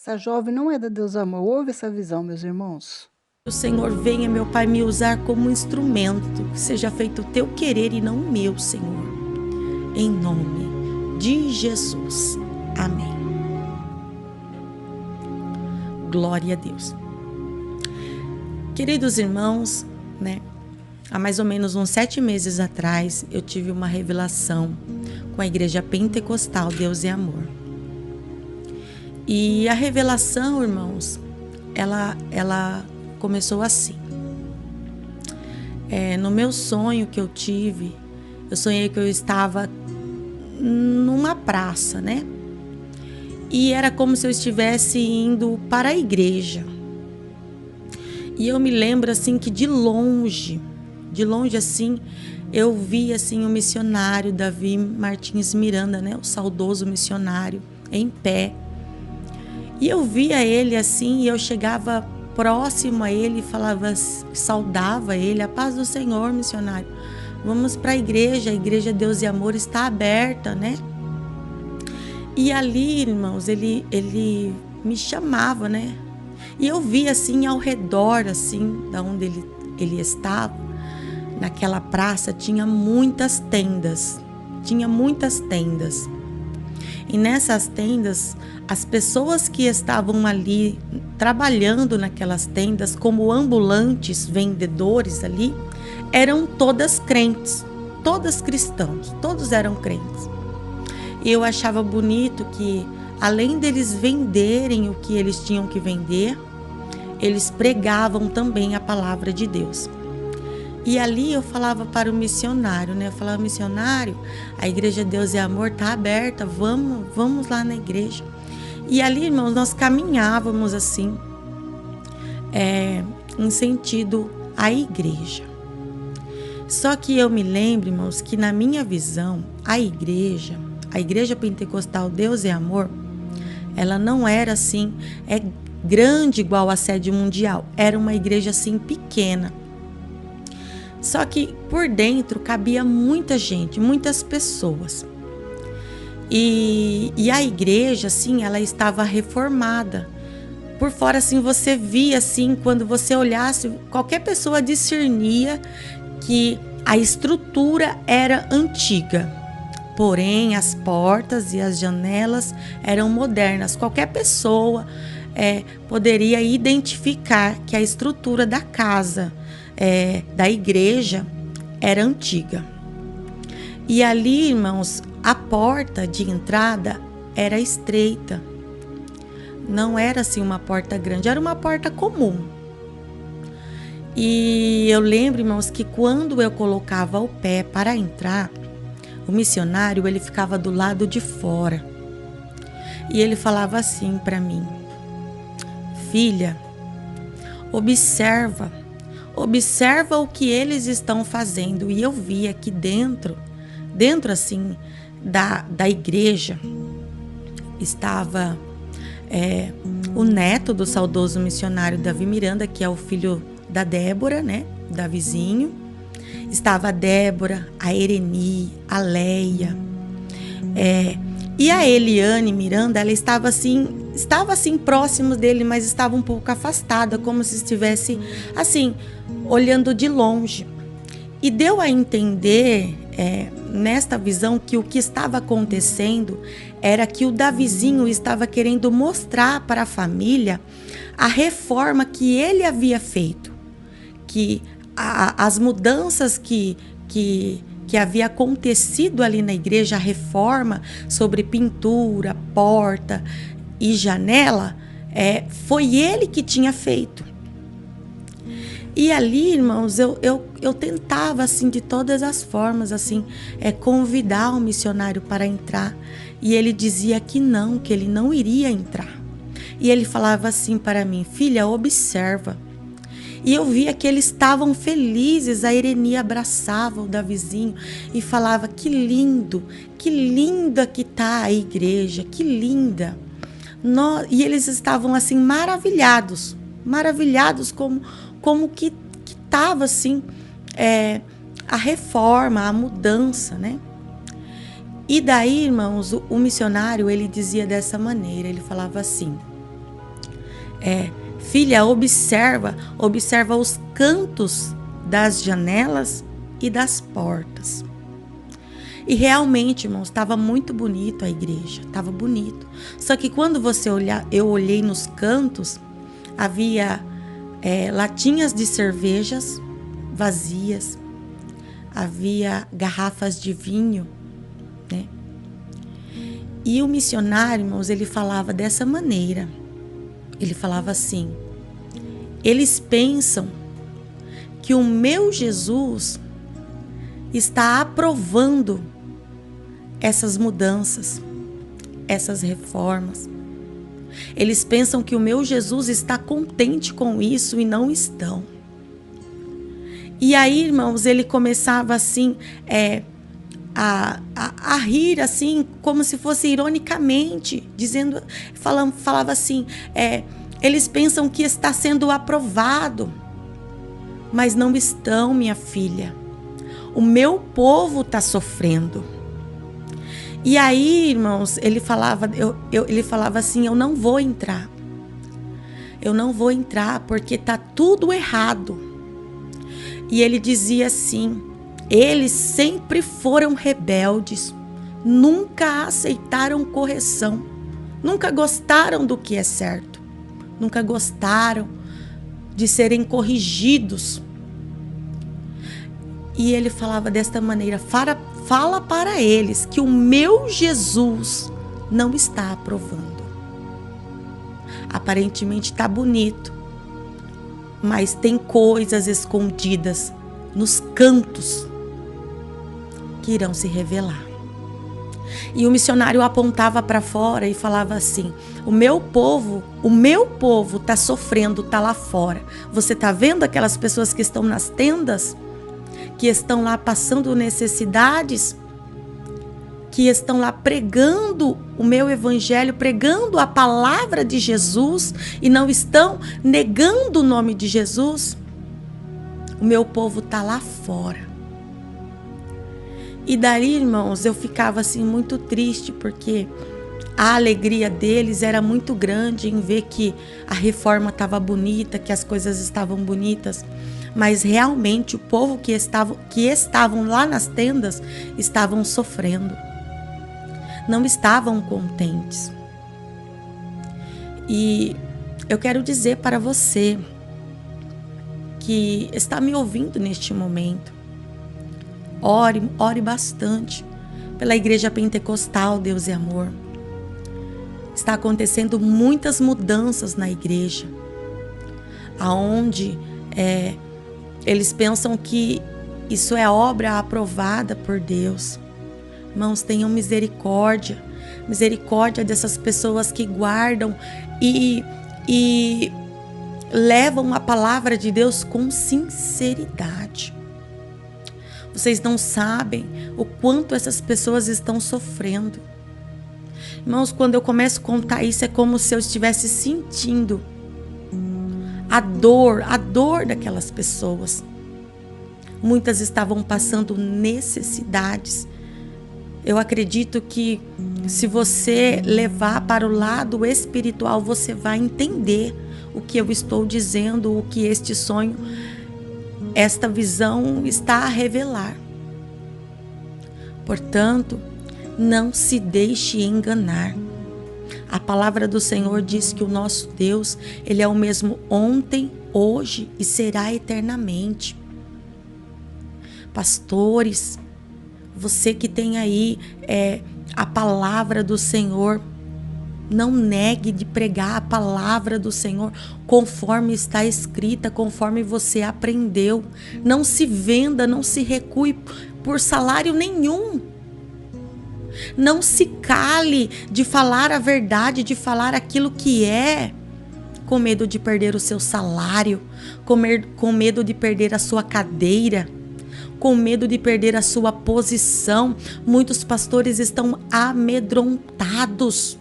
Essa jovem não é da Deus Amor. Ouve essa visão, meus irmãos. O Senhor venha, meu Pai, me usar como instrumento, que seja feito o teu querer e não o meu, Senhor. Em nome de Jesus. Amém. Glória a Deus. Queridos irmãos, há mais ou menos uns 7 meses atrás, eu tive uma revelação com a Igreja Pentecostal Deus é Amor. E a revelação, irmãos, ela começou assim. No meu sonho que eu tive, eu sonhei que eu estava numa praça, E era como se eu estivesse indo para a igreja. E eu me lembro assim que de longe assim, eu vi assim o missionário Davi Martins Miranda, o saudoso missionário, em pé. E eu via ele assim, e eu chegava próximo a ele e falava, saudava ele: a paz do Senhor, missionário. Vamos para a igreja Deus e Amor está aberta, E ali, irmãos, ele me chamava, E eu via assim ao redor, assim, da onde ele estava, naquela praça, tinha muitas tendas. E nessas tendas, as pessoas que estavam ali trabalhando naquelas tendas como ambulantes, vendedores ali, eram todas crentes, todas cristãos, todos eram crentes. E eu achava bonito que, além deles venderem o que eles tinham que vender, eles pregavam também a palavra de Deus. E ali eu falava para o missionário, Eu falava: missionário, a igreja Deus e Amor está aberta, vamos lá na igreja. E ali, irmãos, nós caminhávamos assim, em sentido à igreja. Só que eu me lembro, irmãos, que na minha visão, a igreja pentecostal Deus é Amor, ela não era assim, grande igual a sede mundial. Era uma igreja assim pequena. Só que por dentro cabia muita gente, muitas pessoas. E a igreja, assim, ela estava reformada. Por fora, assim, você via, assim, quando você olhasse, qualquer pessoa discernia que a estrutura era antiga. Porém, as portas e as janelas eram modernas. Qualquer pessoa poderia identificar que a estrutura da casa, da igreja, era antiga. E ali, irmãos, a porta de entrada era estreita. Não era assim uma porta grande, era uma porta comum. E eu lembro, irmãos, que quando eu colocava o pé para entrar, o missionário, ele ficava do lado de fora. E ele falava assim para mim: filha, observa o que eles estão fazendo. E eu via que dentro assim, da igreja, estava o neto do saudoso missionário Davi Miranda, que é o filho da Débora, Davizinho. Estava a Débora, a Ereni, a Leia, e a Eliane Miranda. Ela estava assim próximo dele, mas estava um pouco afastada, como se estivesse assim, olhando de longe. E deu a entender, nesta visão, que o que estava acontecendo era que o Davizinho estava querendo mostrar para a família a reforma que ele havia feito, que as mudanças que havia acontecido ali na igreja, a reforma sobre pintura, porta e janela, foi ele que tinha feito. E ali, irmãos, eu tentava, assim, de todas as formas, assim, convidar o missionário para entrar. E ele dizia que ele não iria entrar. E ele falava assim para mim: filha, observa. E eu via que eles estavam felizes. A Ereni abraçava o Davizinho e falava: que linda que tá a igreja, que linda. E eles estavam assim maravilhados como que estava assim, a reforma, a mudança, E daí, irmãos, o missionário, ele dizia dessa maneira, ele falava assim: Filha, observa os cantos das janelas e das portas. E realmente, irmãos, estava muito bonito a igreja, estava bonito. Só que quando eu olhei nos cantos, havia latinhas de cervejas vazias, havia garrafas de vinho, né? E o missionário, irmãos, ele falava dessa maneira. Ele falava assim: eles pensam que o meu Jesus está aprovando essas mudanças, essas reformas. Eles pensam que o meu Jesus está contente com isso e não estão. E aí, irmãos, ele começava assim a rir, assim, como se fosse ironicamente, falava assim: eles pensam que está sendo aprovado, mas não estão, minha filha. O meu povo está sofrendo. E aí, irmãos, ele falava assim: eu não vou entrar. Eu não vou entrar porque está tudo errado. E ele dizia assim: eles sempre foram rebeldes, nunca aceitaram correção, nunca gostaram do que é certo, nunca gostaram de serem corrigidos. E ele falava desta maneira: fala para eles que o meu Jesus não está aprovando. Aparentemente está bonito, mas tem coisas escondidas nos cantos que irão se revelar. E o missionário apontava para fora e falava assim: o meu povo está sofrendo, está lá fora. Você está vendo aquelas pessoas que estão nas tendas, que estão lá passando necessidades, que estão lá pregando o meu evangelho, pregando a palavra de Jesus e não estão negando o nome de Jesus? O meu povo está lá fora. E daí, irmãos, eu ficava assim muito triste, porque a alegria deles era muito grande em ver que a reforma estava bonita, que as coisas estavam bonitas. Mas realmente o povo que estavam lá nas tendas estavam sofrendo. Não estavam contentes. E eu quero dizer para você que está me ouvindo neste momento: ore bastante pela Igreja Pentecostal Deus e Amor. Está acontecendo muitas mudanças na igreja, aonde eles pensam que isso é obra aprovada por Deus. Irmãos, tenham misericórdia dessas pessoas que guardam e levam a palavra de Deus com sinceridade. Vocês não sabem o quanto essas pessoas estão sofrendo. Irmãos, quando eu começo a contar isso, é como se eu estivesse sentindo a dor daquelas pessoas. Muitas estavam passando necessidades. Eu acredito que se você levar para o lado espiritual, você vai entender o que eu estou dizendo, o que este sonho, esta visão está a revelar. Portanto, não se deixe enganar. A palavra do Senhor diz que o nosso Deus, Ele é o mesmo ontem, hoje e será eternamente. Pastores, você que tem aí a palavra do Senhor, não negue de pregar a palavra do Senhor conforme está escrita, conforme você aprendeu. Não se venda, não se recue por salário nenhum. Não se cale de falar a verdade, de falar aquilo que é, com medo de perder o seu salário, com medo de perder a sua cadeira, com medo de perder a sua posição. Muitos pastores estão amedrontados,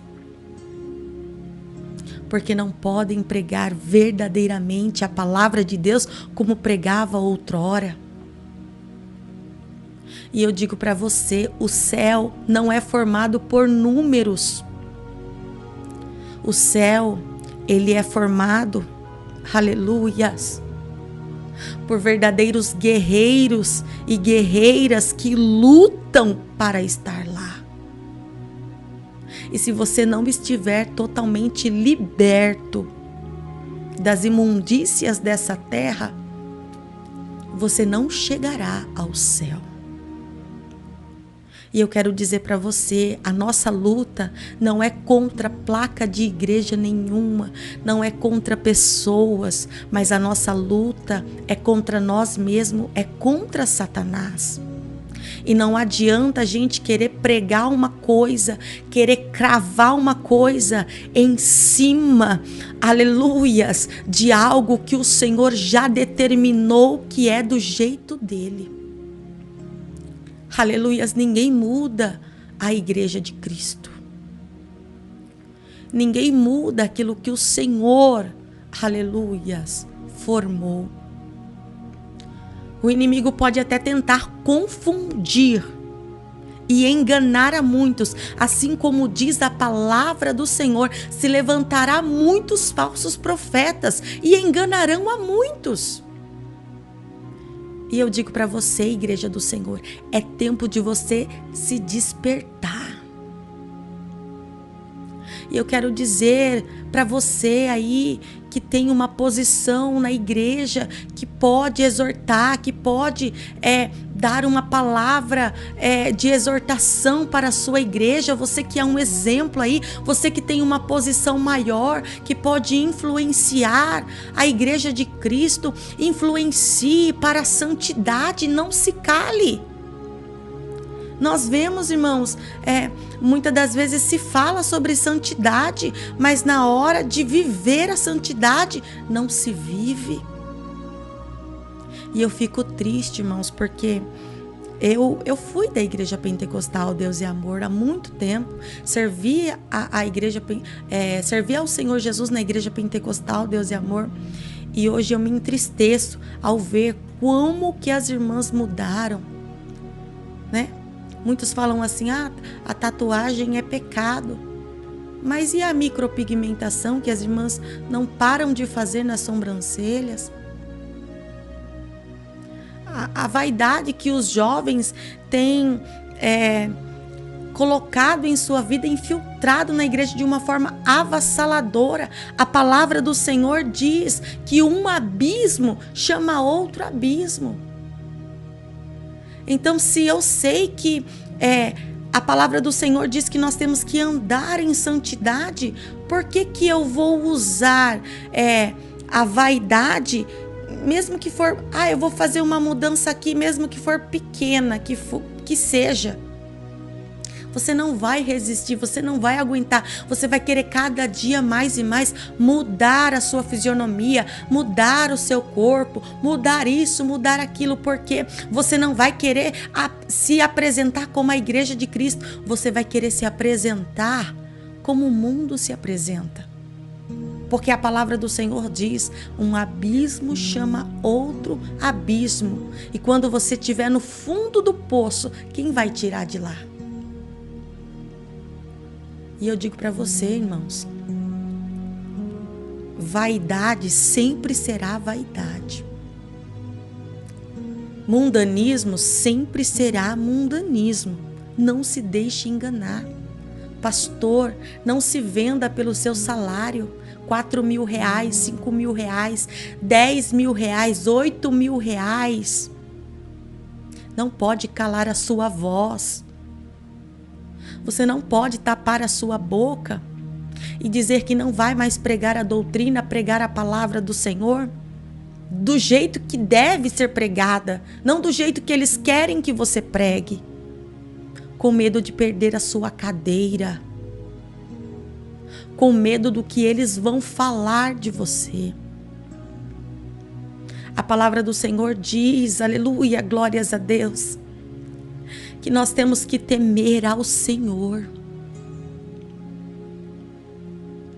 porque não podem pregar verdadeiramente a palavra de Deus como pregava outrora. E eu digo para você, o céu não é formado por números. O céu ele é formado, aleluias, por verdadeiros guerreiros e guerreiras que lutam para estar lá. E se você não estiver totalmente liberto das imundícias dessa terra, você não chegará ao céu. E eu quero dizer para você, a nossa luta não é contra placa de igreja nenhuma, não é contra pessoas, mas a nossa luta é contra nós mesmos, é contra Satanás. E não adianta a gente querer pregar uma coisa, querer cravar uma coisa em cima, aleluias, de algo que o Senhor já determinou que é do jeito dele. Aleluias, ninguém muda a igreja de Cristo. Ninguém muda aquilo que o Senhor, aleluias, formou. O inimigo pode até tentar confundir e enganar a muitos, assim como diz a palavra do Senhor, se levantará muitos falsos profetas e enganarão a muitos. E eu digo para você, igreja do Senhor, é tempo de você se despertar. E eu quero dizer para você aí que tem uma posição na igreja, que pode exortar, que pode dar uma palavra de exortação para a sua igreja, você que é um exemplo aí, você que tem uma posição maior, que pode influenciar a igreja de Cristo, influencie para a santidade, não se cale. Nós vemos, irmãos, muitas das vezes se fala sobre santidade, mas na hora de viver a santidade, não se vive. E eu fico triste, irmãos, porque eu fui da igreja pentecostal Deus e Amor há muito tempo, servi a igreja, servi ao Senhor Jesus na igreja pentecostal Deus e Amor, e hoje eu me entristeço ao ver como que as irmãs mudaram, né? Muitos falam assim, a tatuagem é pecado. Mas e a micropigmentação que as irmãs não param de fazer nas sobrancelhas? A vaidade que os jovens têm colocado em sua vida, infiltrado na igreja de uma forma avassaladora. A palavra do Senhor diz que um abismo chama outro abismo. Então, se eu sei que a palavra do Senhor diz que nós temos que andar em santidade, por que que eu vou usar a vaidade, mesmo que for, eu vou fazer uma mudança aqui, mesmo que for pequena, que seja. Você não vai resistir, você não vai aguentar, você vai querer cada dia mais e mais mudar a sua fisionomia, mudar o seu corpo, mudar isso, mudar aquilo, porque você não vai querer se apresentar como a igreja de Cristo, você vai querer se apresentar como o mundo se apresenta. Porque a palavra do Senhor diz, um abismo chama outro abismo, e quando você estiver no fundo do poço, quem vai tirar de lá? E eu digo para você, irmãos, vaidade sempre será vaidade. Mundanismo sempre será mundanismo. Não se deixe enganar. Pastor, não se venda pelo seu salário. 4 mil reais, 5 mil reais, 10 mil reais, 8 mil reais. Não pode calar a sua voz. Você não pode tapar a sua boca e dizer que não vai mais pregar a doutrina, pregar a palavra do Senhor do jeito que deve ser pregada, não do jeito que eles querem que você pregue, com medo de perder a sua cadeira, com medo do que eles vão falar de você. A palavra do Senhor diz, aleluia, glórias a Deus, que nós temos que temer ao Senhor.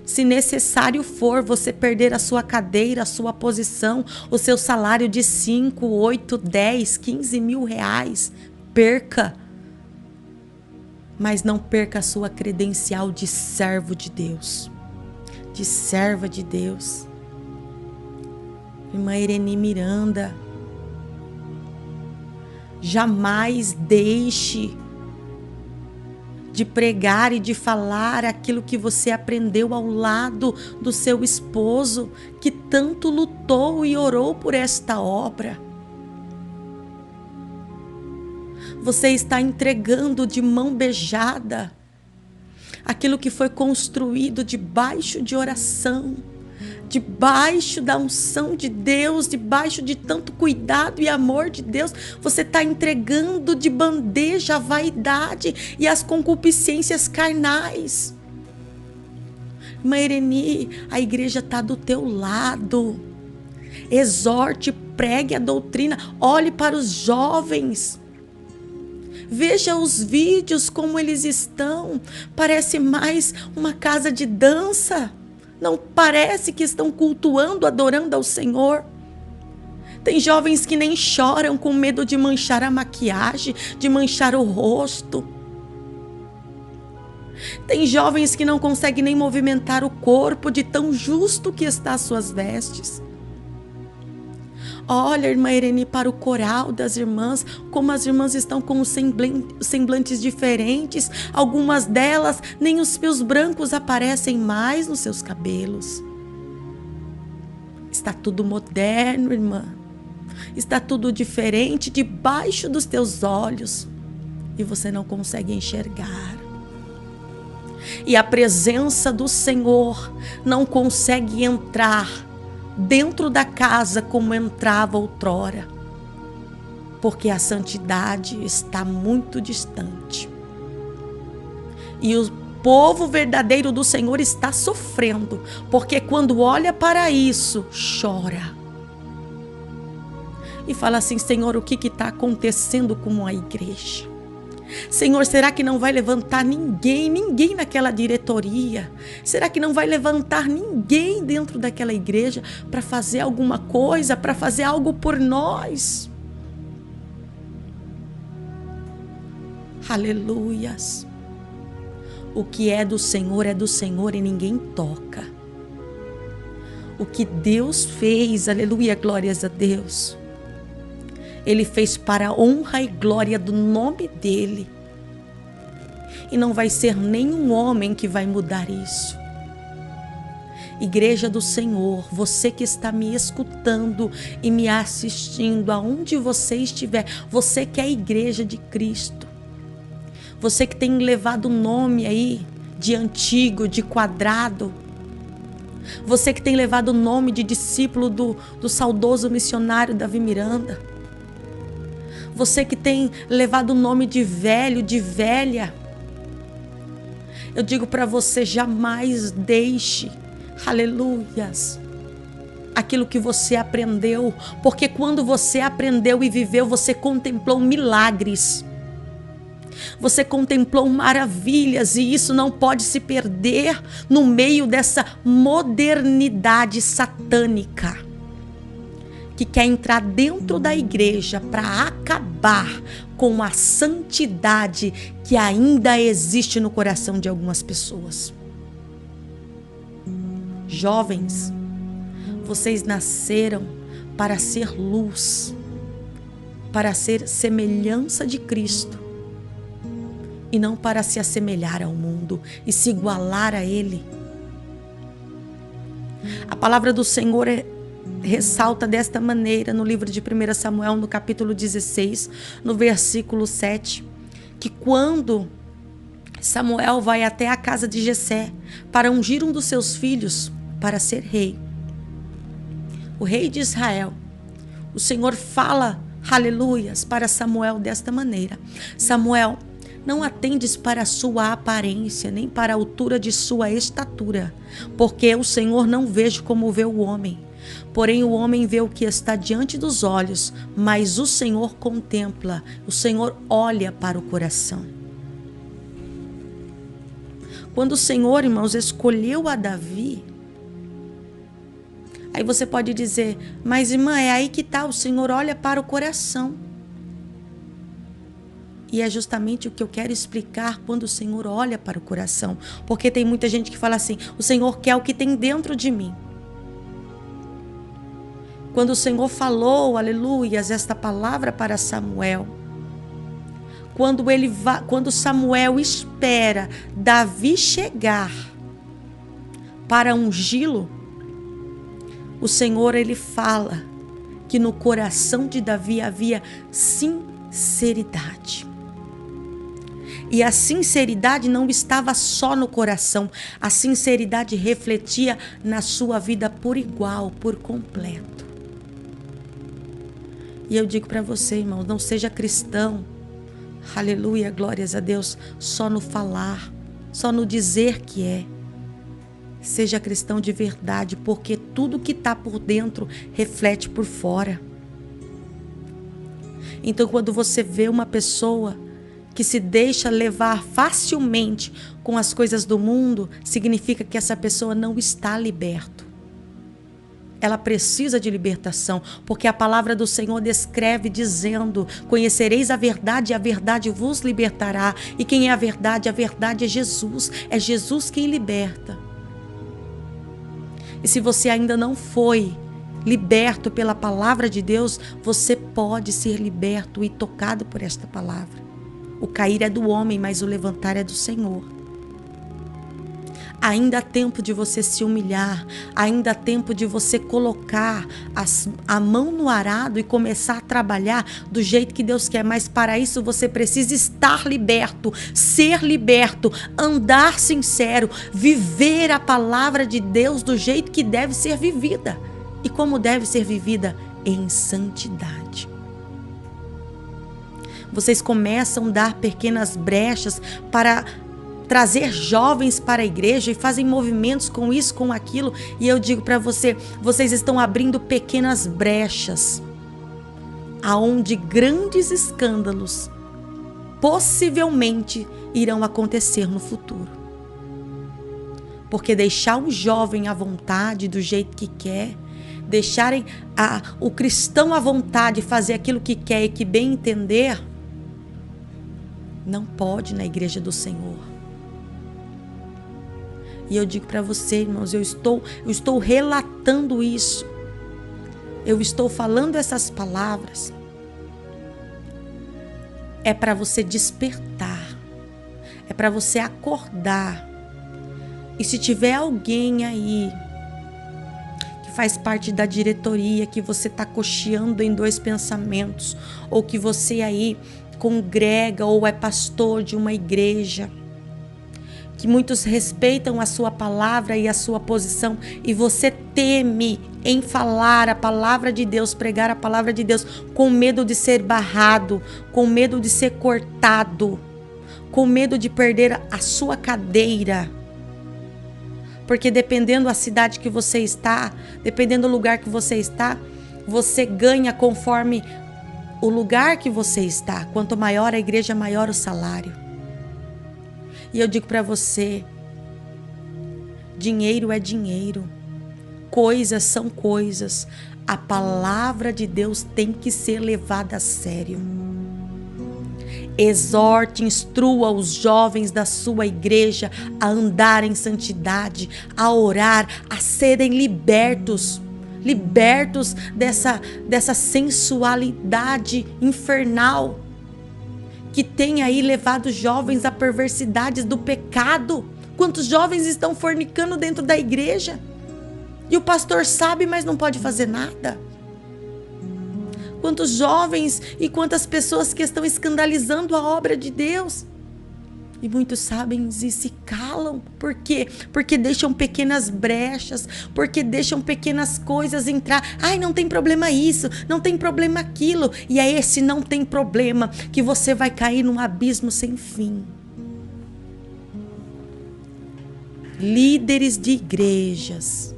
Se necessário for você perder a sua cadeira, a sua posição, o seu salário de 5, 8, 10, 15 mil reais, perca. Mas não perca a sua credencial de servo de Deus. de serva de Deus. Irmã Ireni Miranda, jamais deixe de pregar e de falar aquilo que você aprendeu ao lado do seu esposo, que tanto lutou e orou por esta obra. Você está entregando de mão beijada aquilo que foi construído debaixo de oração, debaixo da unção de Deus, debaixo de tanto cuidado e amor de Deus. Você está entregando de bandeja a vaidade e as concupiscências carnais. Irmã Ireni, a igreja está do teu lado. Exorte, pregue a doutrina, olhe para os jovens. Veja os vídeos como eles estão. Parece mais uma casa de dança. Não parece que estão cultuando, adorando ao Senhor. Tem jovens que nem choram com medo de manchar a maquiagem, de manchar o rosto. Tem jovens que não conseguem nem movimentar o corpo de tão justo que está as suas vestes. Olha, irmã Irene, para o coral das irmãs, como as irmãs estão com os semblantes diferentes. Algumas delas, nem os fios brancos aparecem mais nos seus cabelos. Está tudo moderno, irmã. Está tudo diferente debaixo dos teus olhos. E você não consegue enxergar. E a presença do Senhor não consegue entrar dentro da casa como entrava outrora, porque a santidade está muito distante. E o povo verdadeiro do Senhor está sofrendo, porque quando olha para isso, chora. E fala assim: Senhor, o que está acontecendo com a igreja? Senhor, será que não vai levantar ninguém naquela diretoria? Será que não vai levantar ninguém dentro daquela igreja para fazer alguma coisa, para fazer algo por nós? Aleluias! O que é do Senhor e ninguém toca. O que Deus fez, aleluia, glórias a Deus. Ele fez para a honra e glória do nome dele. E não vai ser nenhum homem que vai mudar isso. Igreja do Senhor, você que está me escutando e me assistindo, aonde você estiver, você que é a igreja de Cristo, você que tem levado o nome aí de antigo, de quadrado, você que tem levado o nome de discípulo do saudoso missionário Davi Miranda, você que tem levado o nome de velho, de velha, eu digo para você, jamais deixe, aleluias, aquilo que você aprendeu, porque quando você aprendeu e viveu, você contemplou milagres, você contemplou maravilhas, e isso não pode se perder no meio dessa modernidade satânica, que quer entrar dentro da igreja para acabar com a santidade que ainda existe no coração de algumas pessoas. Jovens, vocês nasceram para ser luz, para ser semelhança de Cristo, e não para se assemelhar ao mundo e se igualar a Ele. A palavra do Senhor ressalta desta maneira no livro de 1 Samuel, no capítulo 16, no versículo 7, que quando Samuel vai até a casa de Jessé para ungir um dos seus filhos para ser rei, o rei de Israel, o Senhor fala, aleluias, para Samuel desta maneira: Samuel, não atendes para a sua aparência, nem para a altura de sua estatura, porque o Senhor não vê como vê o homem. Porém o homem vê o que está diante dos olhos, mas o Senhor contempla, o Senhor olha para o coração. Quando o Senhor, irmãos, escolheu a Davi, aí você pode dizer: mas irmã, é aí que está, o Senhor olha para o coração. E é justamente o que eu quero explicar quando o Senhor olha para o coração. Porque tem muita gente que fala assim, o Senhor quer o que tem dentro de mim. Quando o Senhor falou, aleluias, esta palavra para Samuel, quando Samuel espera Davi chegar para ungí-lo, o Senhor, ele fala que no coração de Davi havia sinceridade. E a sinceridade não estava só no coração, a sinceridade refletia na sua vida por igual, por completo. E eu digo para você, irmão, não seja cristão, aleluia, glórias a Deus, só no falar, só no dizer que é. Seja cristão de verdade, porque tudo que está por dentro reflete por fora. Então, quando você vê uma pessoa que se deixa levar facilmente com as coisas do mundo, significa que essa pessoa não está liberta. Ela precisa de libertação, porque a palavra do Senhor descreve dizendo: conhecereis a verdade e a verdade vos libertará. E quem é a verdade? A verdade é Jesus quem liberta. E se você ainda não foi liberto pela palavra de Deus, você pode ser liberto e tocado por esta palavra. O cair é do homem, mas o levantar é do Senhor. Ainda há tempo de você se humilhar, ainda há tempo de você colocar a mão no arado e começar a trabalhar do jeito que Deus quer, mas para isso você precisa estar liberto, ser liberto, andar sincero, viver a palavra de Deus do jeito que deve ser vivida. E como deve ser vivida? Em santidade. Vocês começam a dar pequenas brechas para trazer jovens para a igreja e fazem movimentos com isso, com aquilo. E eu digo para você, vocês estão abrindo pequenas brechas, aonde grandes escândalos possivelmente irão acontecer no futuro. Porque deixar um jovem à vontade, do jeito que quer, deixarem o cristão à vontade de fazer aquilo que quer e que bem entender, não pode na igreja do Senhor. E eu digo para você, irmãos, eu estou relatando isso. Eu estou falando essas palavras. É para você despertar. É para você acordar. E se tiver alguém aí que faz parte da diretoria, que você está cocheando em dois pensamentos, ou que você aí congrega ou é pastor de uma igreja, que muitos respeitam a sua palavra e a sua posição, e você teme em falar a palavra de Deus, pregar a palavra de Deus, com medo de ser barrado, com medo de ser cortado, com medo de perder a sua cadeira. Porque dependendo da cidade que você está, dependendo do lugar que você está, você ganha conforme o lugar que você está. Quanto maior a igreja, maior o salário. E eu digo para você, dinheiro é dinheiro, coisas são coisas. A palavra de Deus tem que ser levada a sério. Exorte, instrua os jovens da sua igreja a andar em santidade, a orar, a serem libertos dessa sensualidade infernal que tem aí levado jovens a perversidades do pecado. Quantos jovens estão fornicando dentro da igreja? E o pastor sabe, mas não pode fazer nada. Quantos jovens e quantas pessoas que estão escandalizando a obra de Deus. E muitos sabem e se calam. Por quê? Porque deixam pequenas brechas, porque deixam pequenas coisas entrar. Ai, não tem problema isso, não tem problema aquilo. E é esse não tem problema que você vai cair num abismo sem fim. Líderes de igrejas,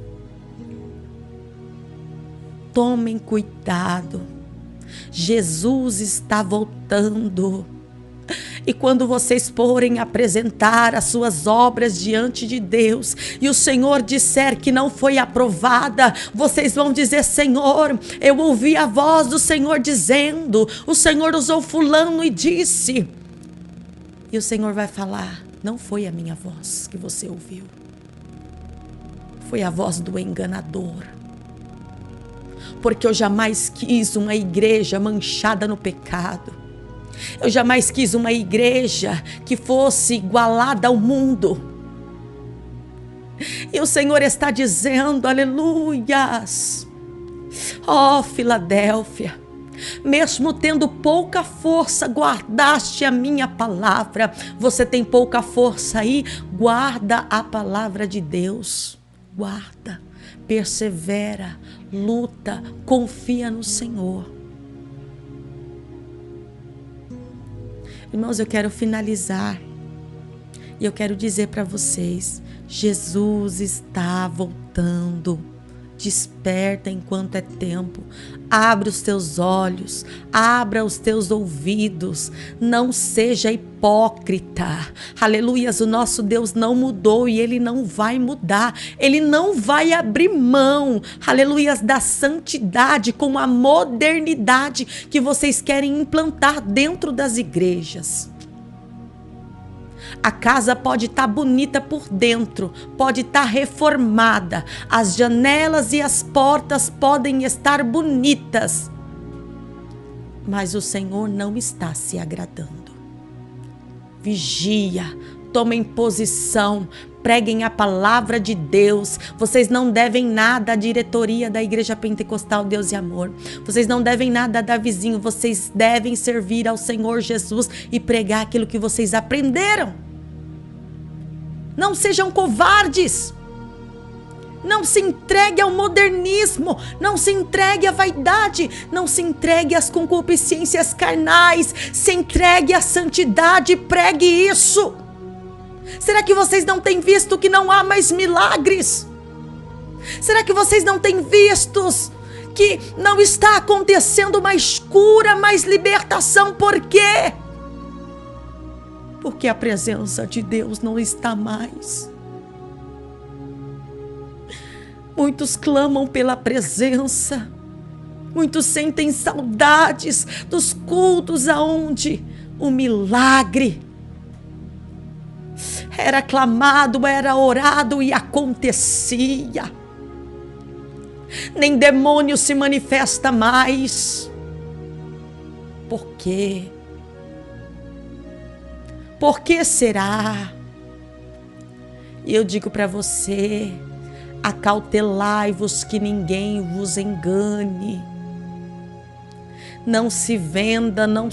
tomem cuidado. Jesus está voltando. E quando vocês forem apresentar as suas obras diante de Deus e o Senhor disser que não foi aprovada, vocês vão dizer: Senhor, eu ouvi a voz do Senhor dizendo, o Senhor usou fulano e disse. E o Senhor vai falar: não foi a minha voz que você ouviu. Foi a voz do enganador. Porque eu jamais quis uma igreja manchada no pecado. Eu jamais quis uma igreja que fosse igualada ao mundo. E o Senhor está dizendo: aleluias. Ó Filadélfia, mesmo tendo pouca força, guardaste a minha palavra. Você tem pouca força aí? Guarda a palavra de Deus. Guarda, persevera, luta, confia no Senhor. Irmãos, eu quero finalizar e eu quero dizer para vocês: Jesus está voltando. Desperta enquanto é tempo. Abre os teus olhos, abra os teus ouvidos. Não seja hipócrita. Aleluias, o nosso Deus não mudou e Ele não vai mudar. Ele não vai abrir mão, aleluias, da santidade com a modernidade que vocês querem implantar dentro das igrejas. A casa pode estar bonita por dentro, pode estar reformada, as janelas e as portas podem estar bonitas, mas o Senhor não está se agradando. Vigia, tomem posição, preguem a palavra de Deus. Vocês não devem nada à diretoria da Igreja Pentecostal Deus e Amor. Vocês não devem nada a dar vizinho. Vocês devem servir ao Senhor Jesus e pregar aquilo que vocês aprenderam. Não sejam covardes. Não se entregue ao modernismo. Não se entregue à vaidade. Não se entregue às concupiscências carnais. Se entregue à santidade. Pregue isso. Será que vocês não têm visto que não há mais milagres? Será que vocês não têm visto que não está acontecendo mais cura, mais libertação? Por quê? Porque a presença de Deus não está mais. Muitos clamam pela presença. Muitos sentem saudades dos cultos aonde o milagre era clamado, era orado e acontecia. Nem demônio se manifesta mais. Por quê? Por que será? E eu digo para você: acautelai-vos que ninguém vos engane. Não se venda, não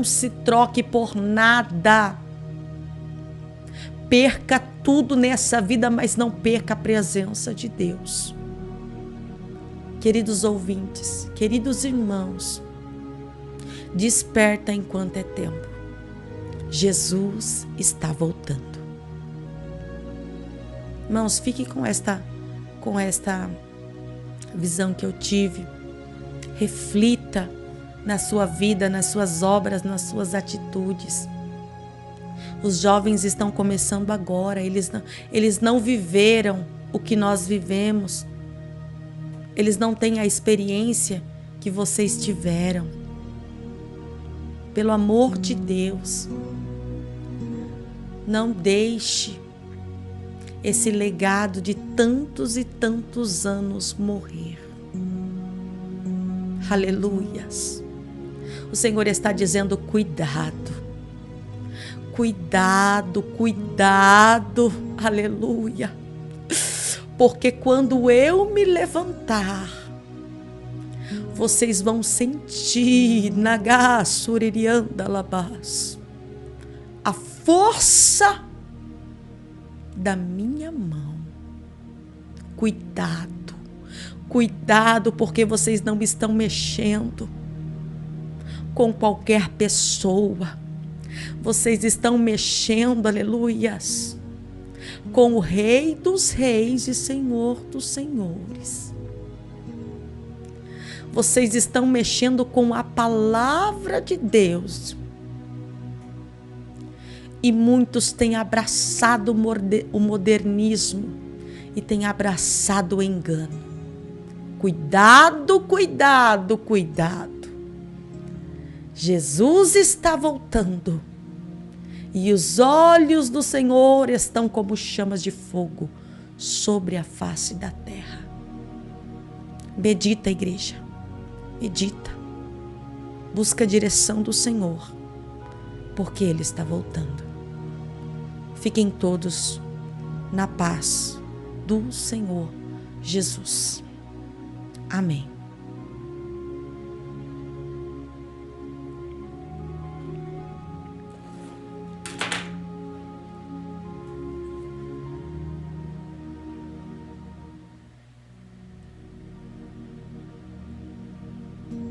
se troque por nada. Perca tudo nessa vida, mas não perca a presença de Deus. Queridos ouvintes, queridos irmãos, desperta enquanto é tempo. Jesus está voltando. Irmãos, fique com esta visão que eu tive. Reflita na sua vida, nas suas obras, nas suas atitudes. Os jovens estão começando agora. Eles não viveram o que nós vivemos. Eles não têm a experiência que vocês tiveram. Pelo amor de Deus, não deixe esse legado de tantos e tantos anos morrer. Aleluias. O Senhor está dizendo: cuidado, cuidado, cuidado. Aleluia. Porque quando eu me levantar, vocês vão sentir a força da minha mão. Cuidado, cuidado, porque vocês não estão mexendo com qualquer pessoa. Vocês estão mexendo, aleluias, com o Rei dos Reis e Senhor dos Senhores. Vocês estão mexendo com a palavra de Deus. E muitos têm abraçado o modernismo e têm abraçado o engano. Cuidado, cuidado, cuidado. Jesus está voltando e os olhos do Senhor estão como chamas de fogo sobre a face da terra. Medita, igreja, medita. Busca a direção do Senhor, porque Ele está voltando. Fiquem todos na paz do Senhor Jesus. Amém.